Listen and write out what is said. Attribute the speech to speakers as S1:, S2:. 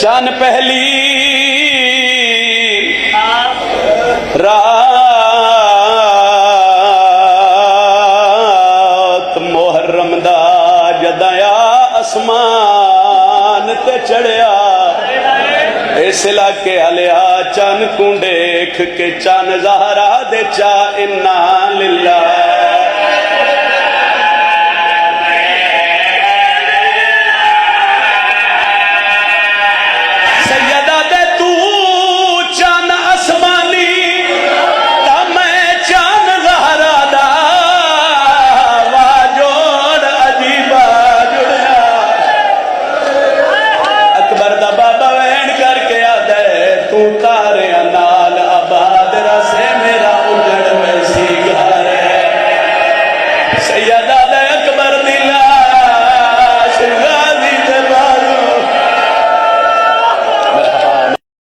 S1: چان پہلی رات محرم دا جدایا اسمان تے چڑھیا اس علاقے آلیا چان کو دیکھ کے چان زہرا دے چا انا للہ سیدہ دے